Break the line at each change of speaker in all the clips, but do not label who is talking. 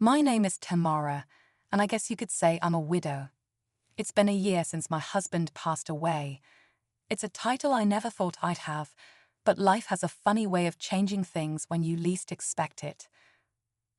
My name is Tamara, and I guess you could say I'm a widow. It's been a year since my husband passed away. It's a title I never thought I'd have, but life has a funny way of changing things when you least expect it.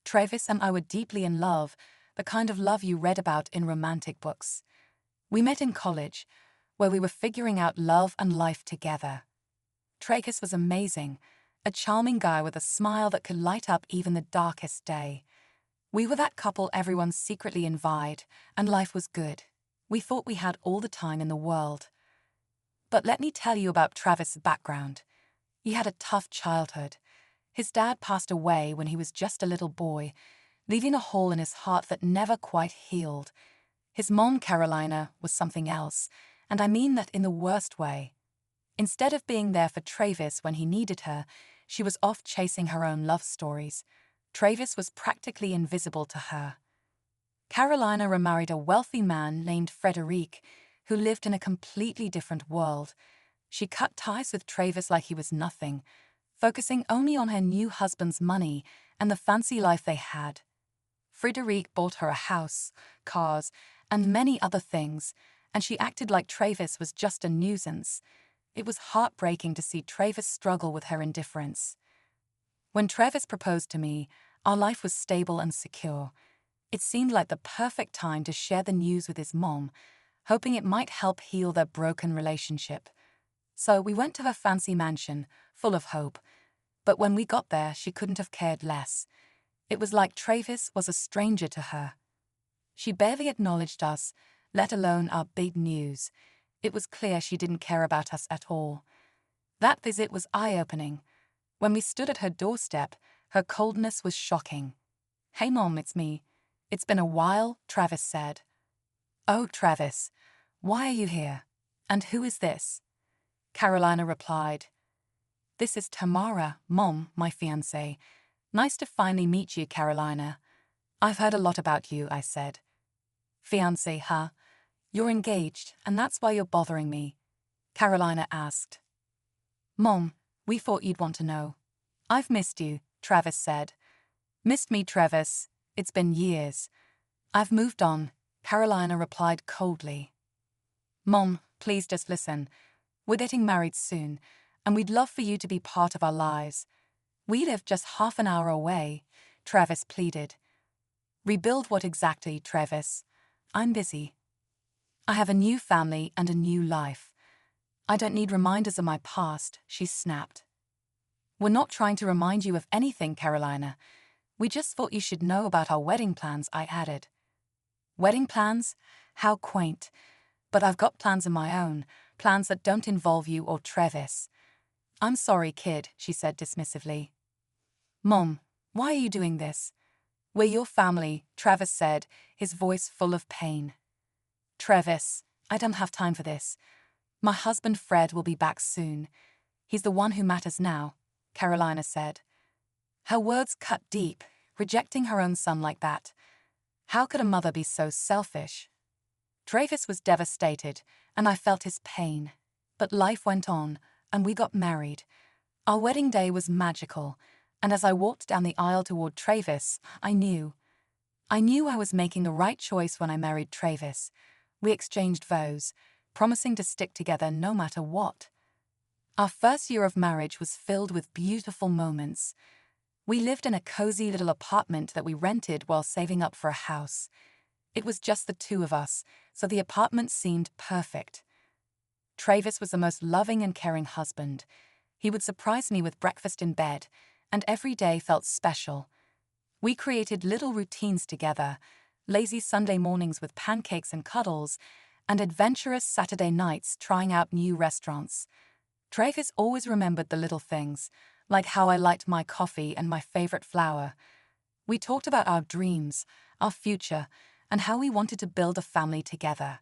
Travis and I were deeply in love, the kind of love you read about in romantic books. We met in college, where we were figuring out love and life together. Travis was amazing, a charming guy with a smile that could light up even the darkest day. We were that couple everyone secretly envied, and life was good. We thought we had all the time in the world. But let me tell you about Travis' background. He had a tough childhood. His dad passed away when he was just a little boy, leaving a hole in his heart that never quite healed. His mom, Carolina, was something else, and I mean that in the worst way. Instead of being there for Travis when he needed her, she was off chasing her own love stories. Travis was practically invisible to her. Carolina remarried a wealthy man named Frederic, who lived in a completely different world. She cut ties with Travis like he was nothing, focusing only on her new husband's money and the fancy life they had. Frederic bought her a house, cars, and many other things, and she acted like Travis was just a nuisance. It was heartbreaking to see Travis struggle with her indifference. When Travis proposed to me, our life was stable and secure. It seemed like the perfect time to share the news with his mom, hoping it might help heal their broken relationship. So we went to her fancy mansion, full of hope. But when we got there, she couldn't have cared less. It was like Travis was a stranger to her. She barely acknowledged us, let alone our big news. It was clear she didn't care about us at all. That visit was eye-opening. When we stood at her doorstep, her coldness was shocking. "Hey Mom, it's me. It's been a while," Travis said. "Oh, Travis, why are you here? And who is this?" Carolina replied. "This is Tamara, Mom, my fiancé. Nice to finally meet you, Carolina." "I've heard a lot about you," I said. "Fiancé, huh? You're engaged, and that's why you're bothering me?" Carolina asked. "Mom, we thought you'd want to know." "I've missed you," Travis said. "Missed me, Travis? It's been years." "I've moved on," Carolina replied coldly. "Mom, please just listen. We're getting married soon, and we'd love for you to be part of our lives. We live just half an hour away," Travis pleaded. "Rebuild what exactly, Travis? I'm busy. I have a new family and a new life. I don't need reminders of my past," she snapped. "We're not trying to remind you of anything, Carolina. We just thought you should know about our wedding plans," I added. "Wedding plans? How quaint. But I've got plans of my own, plans that don't involve you or Travis." "I'm sorry, kid," she said dismissively. "Mom, why are you doing this?" "We're your family," Travis said, his voice full of pain. "Travis, I don't have time for this. My husband Fred will be back soon. He's the one who matters now," Carolina said. Her words cut deep, rejecting her own son like that. How could a mother be so selfish? Travis was devastated, and I felt his pain. But life went on, and we got married. Our wedding day was magical, and as I walked down the aisle toward Travis, I knew I was making the right choice when I married Travis. We exchanged vows, promising to stick together no matter what. Our first year of marriage was filled with beautiful moments. We lived in a cozy little apartment that we rented while saving up for a house. It was just the two of us, so the apartment seemed perfect. Travis was the most loving and caring husband. He would surprise me with breakfast in bed, and every day felt special. We created little routines together, lazy Sunday mornings with pancakes and cuddles, and adventurous Saturday nights trying out new restaurants. Travis always remembered the little things, like how I liked my coffee and my favorite flower. We talked about our dreams, our future, and how we wanted to build a family together.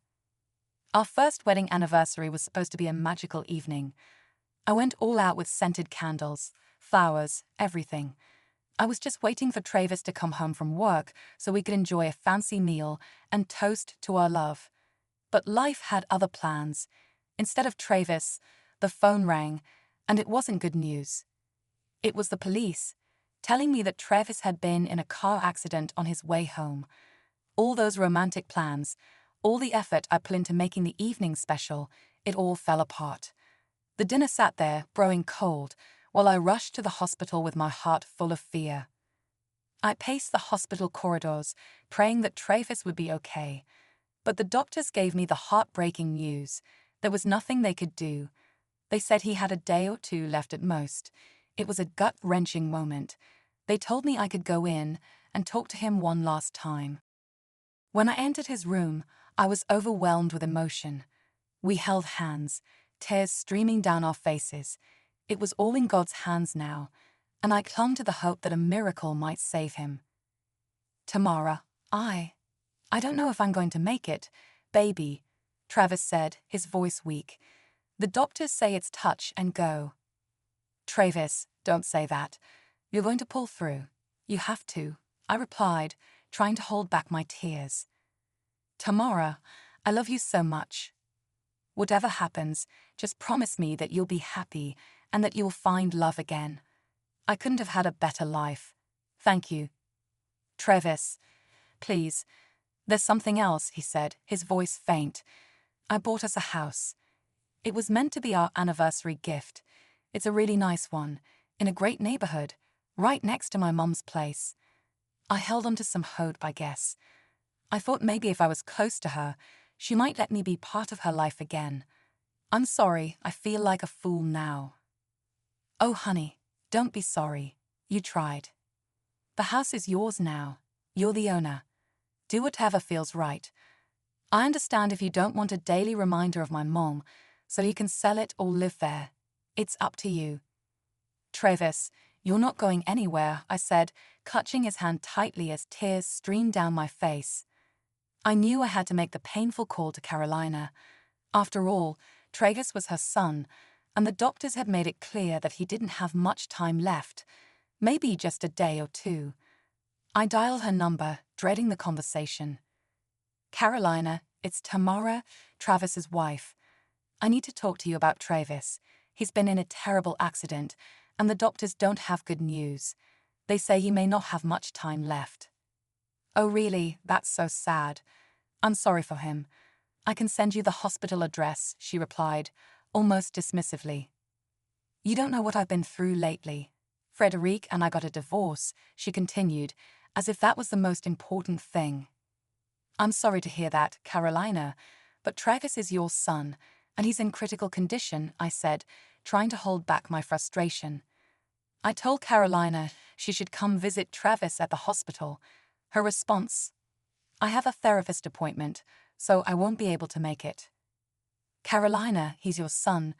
Our first wedding anniversary was supposed to be a magical evening. I went all out with scented candles, flowers, everything. I was just waiting for Travis to come home from work so we could enjoy a fancy meal and toast to our love. But life had other plans. Instead of Travis, the phone rang, and it wasn't good news. It was the police. telling me that Travis had been in a car accident on his way home. All those romantic plans, all the effort I put into making the evening special, it all fell apart. The dinner sat there, growing cold, while I rushed to the hospital with my heart full of fear. I paced the hospital corridors, praying that Travis would be okay. But the doctors gave me the heartbreaking news. There was nothing they could do. They said he had a day or two left at most. It was a gut-wrenching moment. They told me I could go in and talk to him one last time. When I entered his room, I was overwhelmed with emotion. We held hands, tears streaming down our faces. It was all in God's hands now, and I clung to the hope that a miracle might save him. Tamara, I don't know if I'm going to make it, baby, Travis said, his voice weak. The doctors say it's touch and go. Travis, don't say that. You're going to pull through. You have to, I replied, trying to hold back my tears. Tamara, I love you so much. Whatever happens, just promise me that you'll be happy and that you'll find love again. I couldn't have had a better life. Thank you. Travis, please. There's something else, he said, his voice faint. I bought us a house. It was meant to be our anniversary gift. It's a really nice one, in a great neighborhood, right next to my mum's place. I held on to some hope, I guess. I thought maybe if I was close to her, she might let me be part of her life again. I'm sorry, I feel like a fool now. Oh, honey, don't be sorry. You tried. The house is yours now. You're the owner. Do whatever feels right. I understand if you don't want a daily reminder of my mom, so you can sell it or live there. It's up to you. Travis, you're not going anywhere, I said, clutching his hand tightly as tears streamed down my face. I knew I had to make the painful call to Carolina. After all, Travis was her son, and the doctors had made it clear that he didn't have much time left, maybe just a day or two. I dialed her number, dreading the conversation. Carolina, it's Tamara, Travis's wife. I need to talk to you about Travis. He's been in a terrible accident, and the doctors don't have good news. They say he may not have much time left. Oh really, that's so sad. I'm sorry for him. I can send you the hospital address, she replied, almost dismissively. You don't know what I've been through lately. Frederic and I got a divorce, she continued, as if that was the most important thing. I'm sorry to hear that, Carolina, but Travis is your son, and he's in critical condition, I said, trying to hold back my frustration. I told Carolina she should come visit Travis at the hospital. Her response, I have a therapist appointment, so I won't be able to make it. Carolina, he's your son.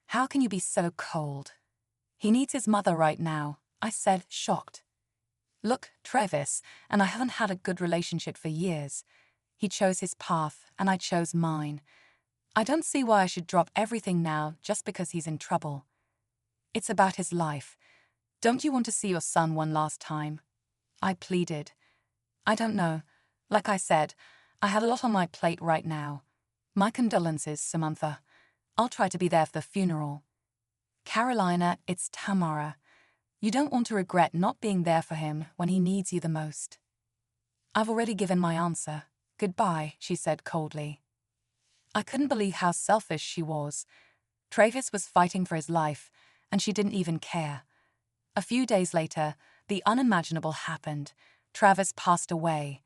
How can you be so cold? He needs his mother right now, I said, shocked. Look, Travis and I haven't had a good relationship for years. He chose his path, and I chose mine. I don't see why I should drop everything now just because he's in trouble. It's about his life. Don't you want to see your son one last time? I pleaded. I don't know. Like I said, I have a lot on my plate right now. My condolences, Samantha. I'll try to be there for the funeral. Carolina, it's Tamara. You don't want to regret not being there for him when he needs you the most. I've already given my answer. Goodbye, she said coldly. I couldn't believe how selfish she was. Travis was fighting for his life, and she didn't even care. A few days later, the unimaginable happened. Travis passed away.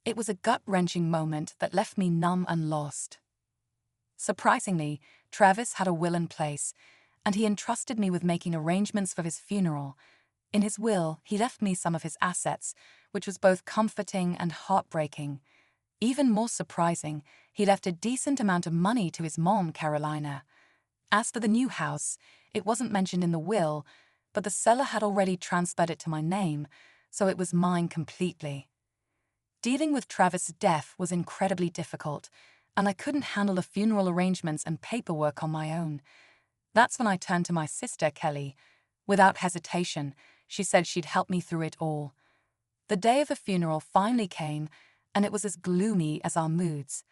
It was a gut-wrenching moment that left me numb and lost. Surprisingly, Travis had a will in place, and he entrusted me with making arrangements for his funeral. In his will, he left me some of his assets, which was both comforting and heartbreaking. Even more surprising, he left a decent amount of money to his mom, Carolina. As for the new house, it wasn't mentioned in the will, but the seller had already transferred it to my name, so it was mine completely. Dealing with Travis' death was incredibly difficult, and I couldn't handle the funeral arrangements and paperwork on my own. That's when I turned to my sister, Kelly. Without hesitation, she said she'd help me through it all. The day of the funeral finally came, and it was as gloomy as our moods.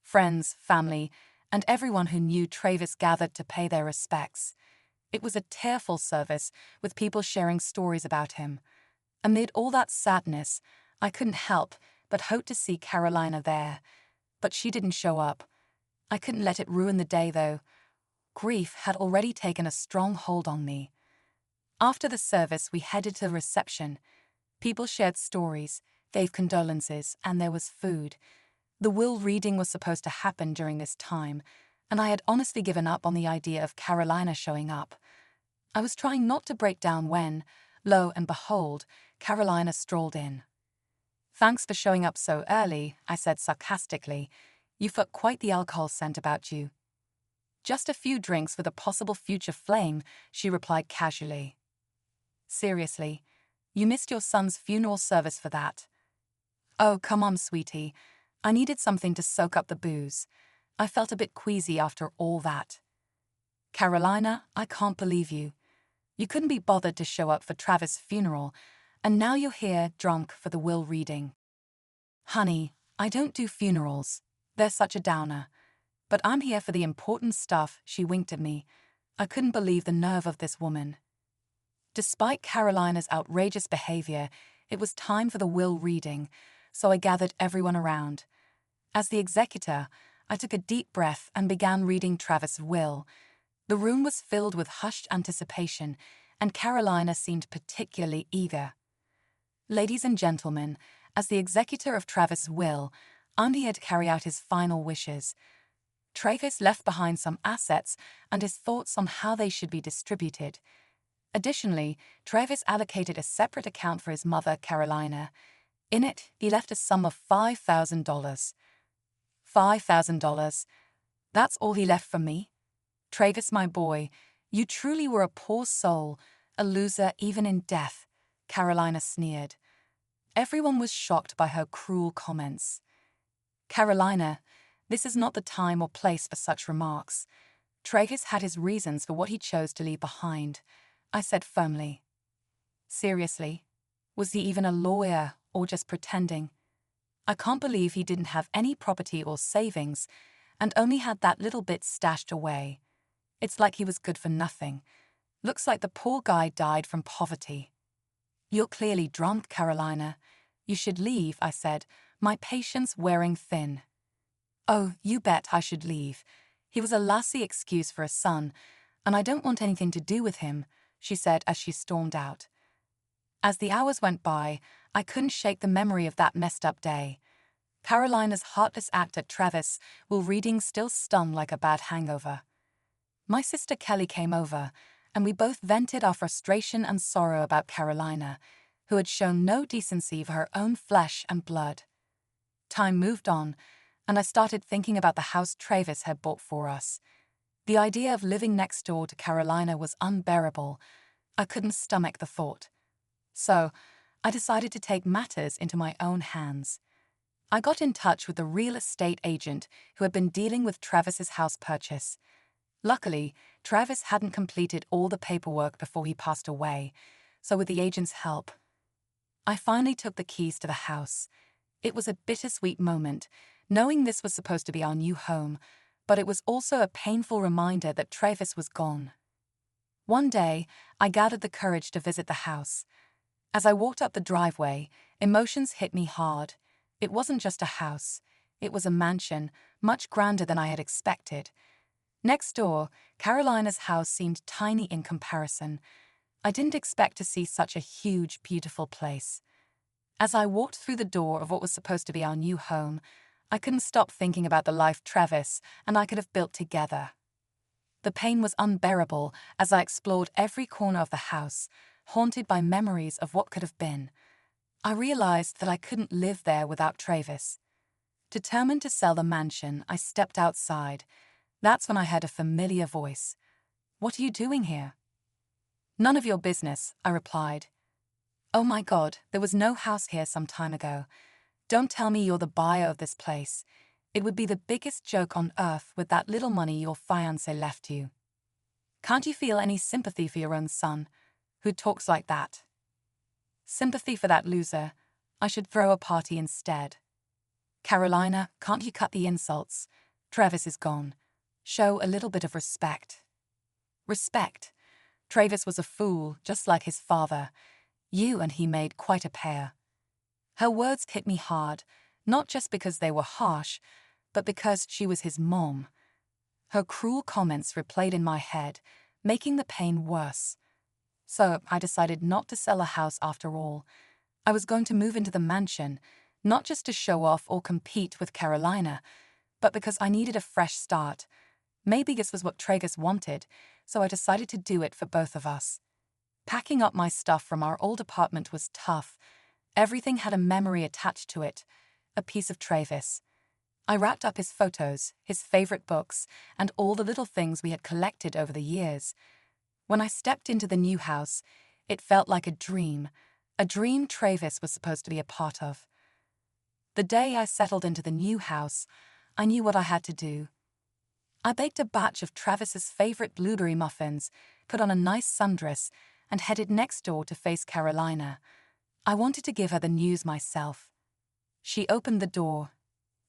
Friends, family, and everyone who knew Travis gathered to pay their respects. It was a tearful service, with people sharing stories about him. Amid all that sadness, I couldn't help but hope to see Carolina there. But she didn't show up. I couldn't let it ruin the day, though. Grief had already taken a strong hold on me. After the service, we headed to the reception. People shared stories, gave condolences, and there was food. The will reading was supposed to happen during this time, and I had honestly given up on the idea of Carolina showing up. I was trying not to break down when, lo and behold, Carolina strolled in. "Thanks for showing up so early," I said sarcastically. "You've got quite the alcohol scent about you." "Just a few drinks with a possible future flame," she replied casually. "Seriously, you missed your son's funeral service for that." "Oh, come on, sweetie. I needed something to soak up the booze. I felt a bit queasy after all that." "Carolina, I can't believe you. You couldn't be bothered to show up for Travis' funeral, and now you're here drunk for the will reading." "Honey, I don't do funerals. They're such a downer. But I'm here for the important stuff," she winked at me. I couldn't believe the nerve of this woman. Despite Carolina's outrageous behavior, it was time for the will reading, so I gathered everyone around. As the executor, I took a deep breath and began reading Travis' will. The room was filled with hushed anticipation, and Carolina seemed particularly eager. "Ladies and gentlemen, as the executor of Travis' will, I'm here to carry out his final wishes. Travis left behind some assets and his thoughts on how they should be distributed. Additionally, Travis allocated a separate account for his mother, Carolina. In it, he left a sum of $5,000. $5,000? That's all he left for me? Travis, my boy, you truly were a poor soul, a loser even in death," Carolina sneered. Everyone was shocked by her cruel comments. "Carolina, this is not the time or place for such remarks. Travis had his reasons for what he chose to leave behind," I said firmly. "Seriously? Was he even a lawyer or just pretending? I can't believe he didn't have any property or savings and only had that little bit stashed away. It's like he was good for nothing. Looks like the poor guy died from poverty." "You're clearly drunk, Carolina. You should leave," I said, my patience wearing thin. "Oh, you bet I should leave. He was a lousy excuse for a son, and I don't want anything to do with him," she said as she stormed out. As the hours went by, I couldn't shake the memory of that messed up day. Carolina's heartless act at Travis while reading still stung like a bad hangover. My sister Kelly came over, and we both vented our frustration and sorrow about Carolina, who had shown no decency for her own flesh and blood. Time moved on, and I started thinking about the house Travis had bought for us. The idea of living next door to Carolina was unbearable. I couldn't stomach the thought. So, I decided to take matters into my own hands. I got in touch with the real estate agent who had been dealing with Travis's house purchase. Luckily, Travis hadn't completed all the paperwork before he passed away, so with the agent's help, I finally took the keys to the house. It was a bittersweet moment, knowing this was supposed to be our new home, but it was also a painful reminder that Travis was gone. One day, I gathered the courage to visit the house. As I walked up the driveway, emotions hit me hard. It wasn't just a house. It was a mansion, much grander than I had expected. Next door, Carolina's house seemed tiny in comparison. I didn't expect to see such a huge, beautiful place. As I walked through the door of what was supposed to be our new home, I couldn't stop thinking about the life Travis and I could have built together. The pain was unbearable as I explored every corner of the house, haunted by memories of what could have been. I realized that I couldn't live there without Travis. Determined to sell the mansion, I stepped outside. That's when I heard a familiar voice. "What are you doing here?" "None of your business," I replied. "Oh my God, there was no house here some time ago. Don't tell me you're the buyer of this place. It would be the biggest joke on earth with that little money your fiancé left you. Can't you feel any sympathy for your own son, who talks like that?" "Sympathy for that loser. I should throw a party instead." "Carolina, can't you cut the insults? Travis is gone. Show a little bit of respect." "Respect? Travis was a fool, just like his father. You and he made quite a pair. Her words hit me hard, not just because they were harsh, but because she was his mom. Her cruel comments replayed in my head, making the pain worse. So I decided not to sell a house after all. I was going to move into the mansion, not just to show off or compete with Carolina, but because I needed a fresh start. Maybe this was what Tragus wanted, so I decided to do it for both of us. Packing up my stuff from our old apartment was tough. Everything had a memory attached to it, a piece of Travis. I wrapped up his photos, his favorite books, and all the little things we had collected over the years. When I stepped into the new house, it felt like a dream Travis was supposed to be a part of. The day I settled into the new house, I knew what I had to do. I baked a batch of Travis's favorite blueberry muffins, put on a nice sundress, and headed next door to face Carolina. I wanted to give her the news myself. She opened the door.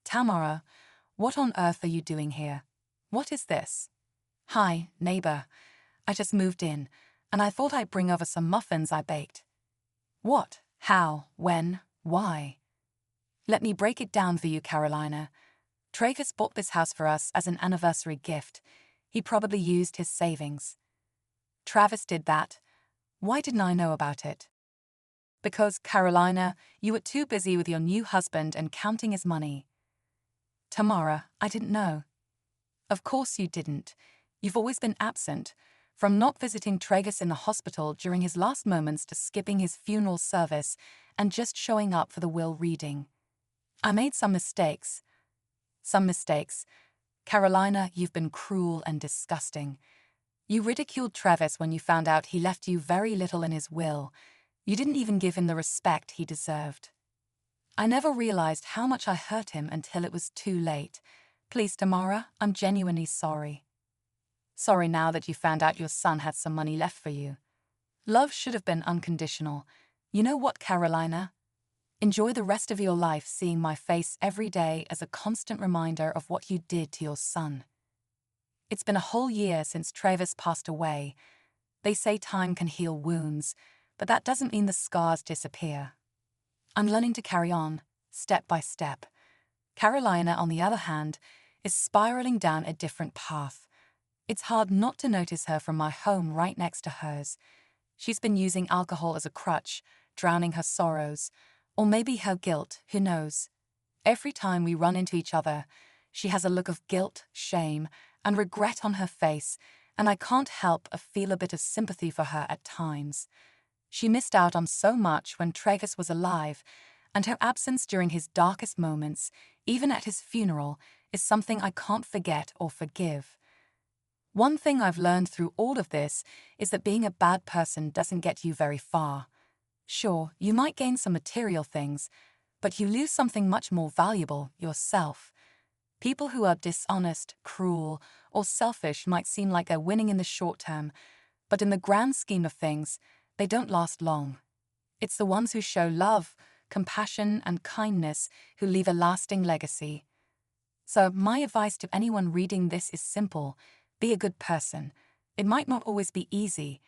"Tamara, what on earth are you doing here? What is this?" "Hi, neighbor. I just moved in, and I thought I'd bring over some muffins I baked." "What? How? When? Why?" "Let me break it down for you, Carolina. Travis bought this house for us as an anniversary gift. He probably used his savings." "Travis did that? Why didn't I know about it?" "Because, Carolina, you were too busy with your new husband and counting his money." "Tamara, I didn't know." "Of course you didn't. You've always been absent, from not visiting Tragus in the hospital during his last moments to skipping his funeral service and just showing up for the will reading." "I made some mistakes." "Some mistakes. Carolina, you've been cruel and disgusting. You ridiculed Travis when you found out he left you very little in his will. You didn't even give him the respect he deserved." "I never realized how much I hurt him until it was too late. Please, Tamara, I'm genuinely sorry." "Sorry now that you found out your son had some money left for you. Love should have been unconditional. You know what, Carolina? Enjoy the rest of your life seeing my face every day as a constant reminder of what you did to your son. It's been a whole year since Travis passed away. They say time can heal wounds, but that doesn't mean the scars disappear. I'm learning to carry on, step by step. Carolina, on the other hand, is spiraling down a different path. It's hard not to notice her from my home right next to hers. She's been using alcohol as a crutch, drowning her sorrows, or maybe her guilt, who knows. Every time we run into each other, she has a look of guilt, shame, and regret on her face, and I can't help but feel a bit of sympathy for her at times. She missed out on so much when Travis was alive, and her absence during his darkest moments, even at his funeral, is something I can't forget or forgive. One thing I've learned through all of this is that being a bad person doesn't get you very far. Sure, you might gain some material things, but you lose something much more valuable, yourself. People who are dishonest, cruel, or selfish might seem like they're winning in the short term, but in the grand scheme of things, they don't last long. It's the ones who show love, compassion, and kindness who leave a lasting legacy. So my advice to anyone reading this is simple: be a good person. It might not always be easy,